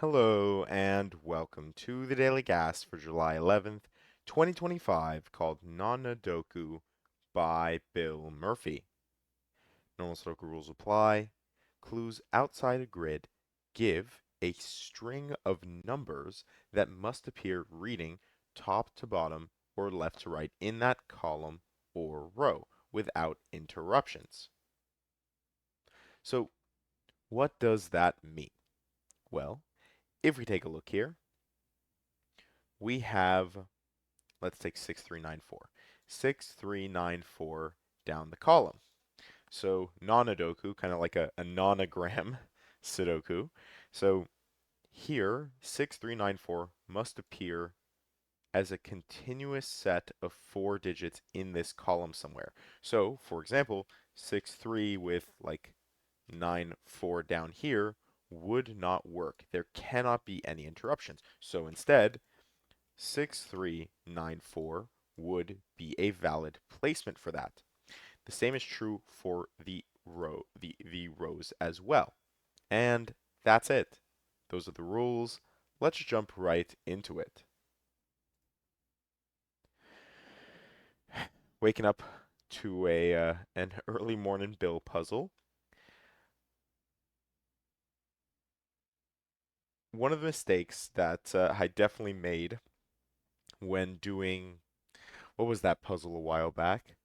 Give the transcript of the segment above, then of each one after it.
Hello and welcome to the Daily Gas for July 11th, 2025, called Nonadoku by Bill Murphy. Normal Sudoku rules apply. Clues outside a grid give a string of numbers that must appear reading top to bottom or left to right in that column or row without interruptions. So, what does that mean? Well, if we take a look here, we have, let's take 6394. 6394 down the column. So nonadoku, kind of like a nonogram Sudoku. So here, 6394 must appear as a continuous set of 4 digits in this column somewhere. So, for example, 63 with like 94 down here would not work. There cannot be any interruptions. So instead, 6394 would be a valid placement for that. The same is true for the rows as well. And that's it. Those are the rules. Let's jump right into it. Waking up to a an early morning bill puzzle. One of the mistakes that I definitely made when doing what was that puzzle a while back?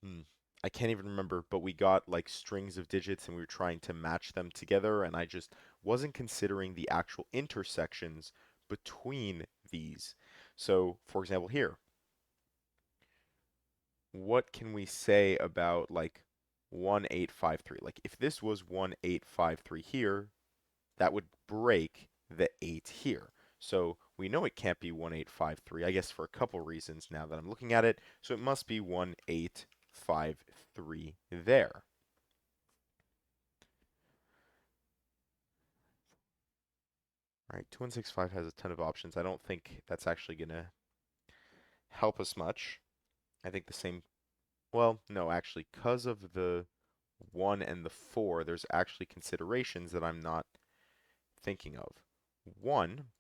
Hmm. I can't even remember, but we got like strings of digits and we were trying to match them together, and I just wasn't considering the actual intersections between these. So, for example, here, what can we say about like 1853? Like, if this was 1853 here, that would break the 8 here. So we know it can't be 1853, I guess for a couple reasons now that I'm looking at it. So it must be 1853 there. All right, 2165 has a ton of options. I don't think that's actually going to help us much. I think the same, well, no, actually, because of the 1 and the 4, there's actually considerations that I'm not thinking of. 1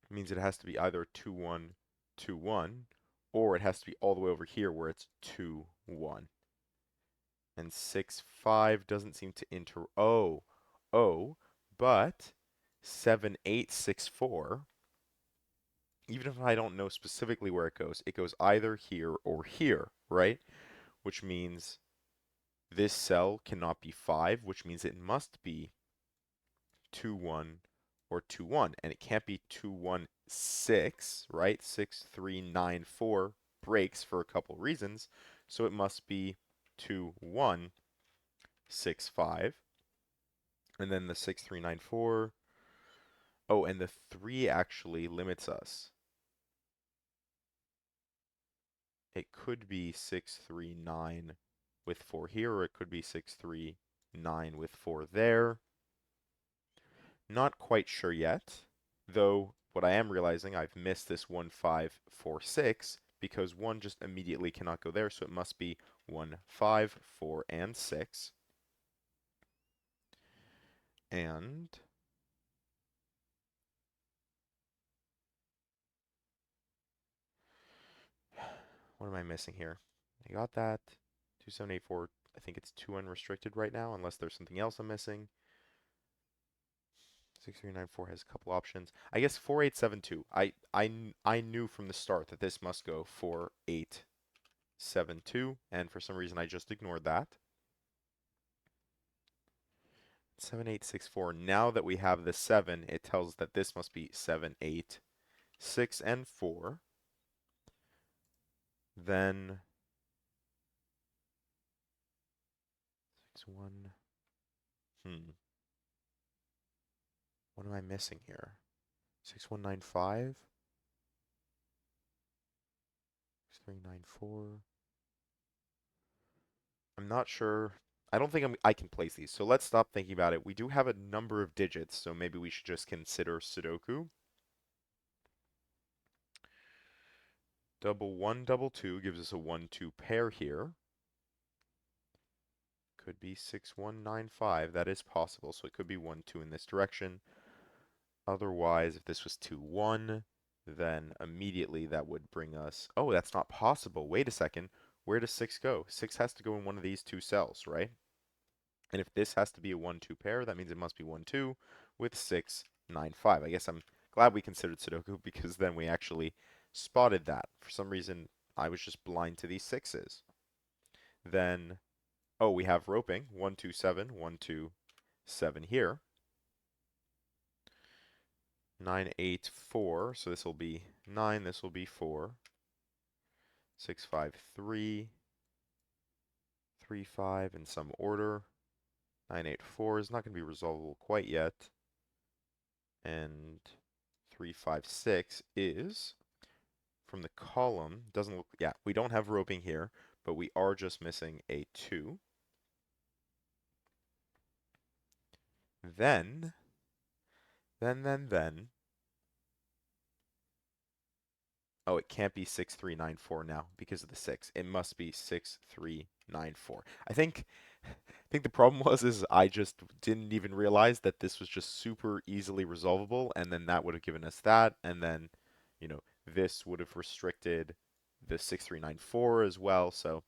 means it has to be either 2-1, 2-1, or it has to be all the way over here where it's 2-1. And 6-5 doesn't seem to but 7-8-6-4, even if I don't know specifically where it goes either here or here, right? Which means this cell cannot be 5, which means it must be 2-1 or 2-1, and it can't be 2-1-6, right? 6-3-9-4 breaks for a couple reasons, so it must be 2-1-6-5, and then the 6-3-9-4. Oh, and the 3 actually limits us. It could be 6-3-9 with 4 here, or it could be 6-3-9 with 4 there. Not quite sure yet, though what I am realizing, I've missed this 1-5-4-6 because 1 just immediately cannot go there, so it must be 1-5-4 and 6. And what am I missing here? I got that. 2784, I think it's 2 unrestricted right now, unless there's something else I'm missing. 6394 has a couple options. I guess 4872. I knew from the start that this must go 4872, and for some reason I just ignored that. 7864. Now that we have the 7, it tells us that this must be 7, 8, 6, and 4. Then 6, 1. What am I missing here? 6195? 6394. I'm not sure. I don't think I can place these. So let's stop thinking about it. We do have a number of digits, so maybe we should just consider Sudoku. Double 1, double 2 gives us a 1-2 pair here. could be 6195. That is possible. So it could be 1, 2 in this direction. Otherwise, if this was 2, 1, then immediately that would bring us... Oh, that's not possible. Wait a second. Where does 6 go? 6 has to go in one of these two cells, right? And if this has to be a 1, 2 pair, that means it must be 1, 2 with 6, 9, 5. I guess I'm glad we considered Sudoku because then we actually spotted that. For some reason, I was just blind to these 6s. Then, oh, we have roping. 1, 2, 7, 1, 2, 7 here. 9, 8, 4. So this will be 9, this will be 4. 6, 5, 3. 3, 5 in some order. 9, 8, 4 is not going to be resolvable quite yet. And 3, 5, 6 is from the column. Doesn't look, yeah, we don't have roping here, but we are just missing a 2. Then, oh, it can't be 6394 now because of the 6. It must be 6394. I think the problem is I just didn't even realize that this was just super easily resolvable, and then that would have given us that, and then, this would have restricted the 6394 as well. So,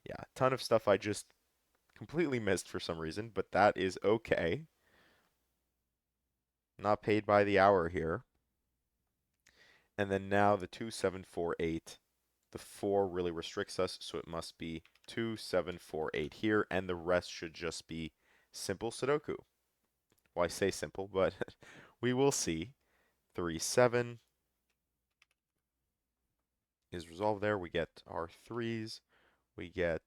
yeah, a ton of stuff I just completely missed for some reason, but that is okay. Not paid by the hour here. And then now the 2748, the 4 really restricts us, so it must be 2748 here, and the rest should just be simple Sudoku. Well, I say simple, but we will see. 3, 7 is resolved there. We get our 3s. We get...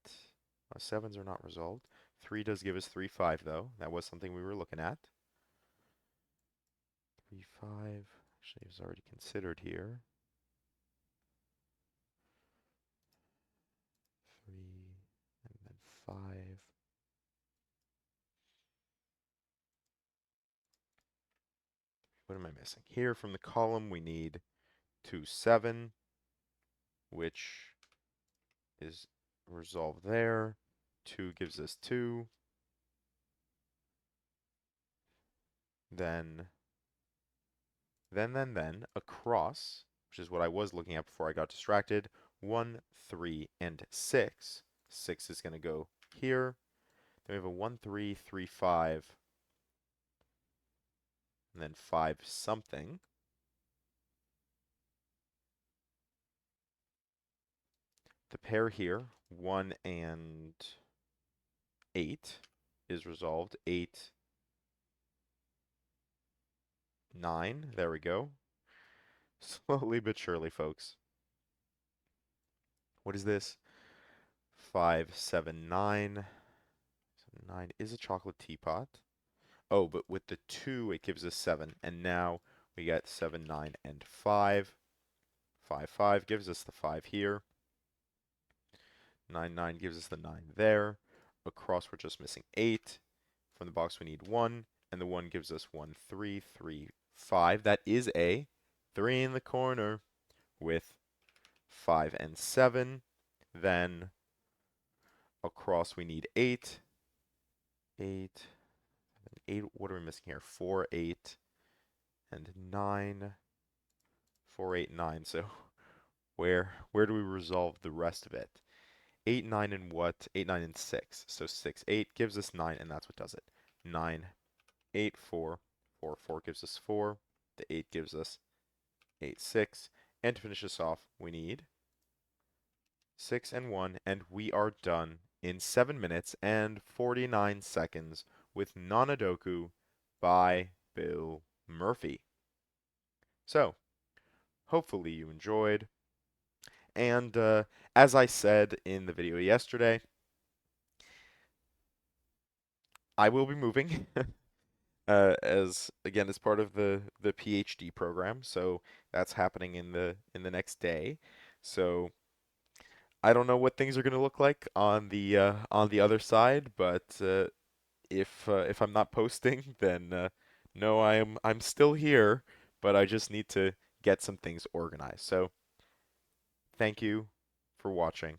7s are not resolved. 3 does give us 3, 5, though. That was something we were looking at. 3, 5. Actually, it was already considered here. 3, and then 5. What am I missing? Here from the column, we need 2, 7, which is resolved there. 2 gives us 2. Then across, which is what I was looking at before I got distracted, 1, 3, and 6. 6 is going to go here. Then we have a 1, 3, 3, 5, and then 5 something. The pair here, 1 and 8, is resolved. 8, 9, there we go. Slowly but surely, folks. What is this? 5, 7, 9. 9 is a chocolate teapot. Oh, but with the 2, it gives us 7. And now we get 7, 9, and 5. 5, 5 gives us the 5 here. 9, 9 gives us the 9 there. Across, we're just missing 8. From the box, we need 1. And the 1 gives us 1, 3, 3, 5. That is a 3 in the corner with 5 and 7. Then across, we need 8. 8. 8. What are we missing here? 4, 8, and 9. 4, 8, 9. So where do we resolve the rest of it? 8, 9, and what? 8, 9, and 6. So 6, 8 gives us 9, and that's what does it. 9, 8, 4. 4, 4 gives us 4. The 8 gives us 8, 6. And to finish this off, we need 6 and 1, and we are done in 7 minutes and 49 seconds with Nonodoku by Bill Murphy. So, hopefully you enjoyed. And as I said in the video yesterday, I will be moving as again as part of the PhD program. So that's happening in the next day. So I don't know what things are going to look like on the other side, but if I'm not posting, then no, I'm still here, but I just need to get some things organized. So thank you for watching.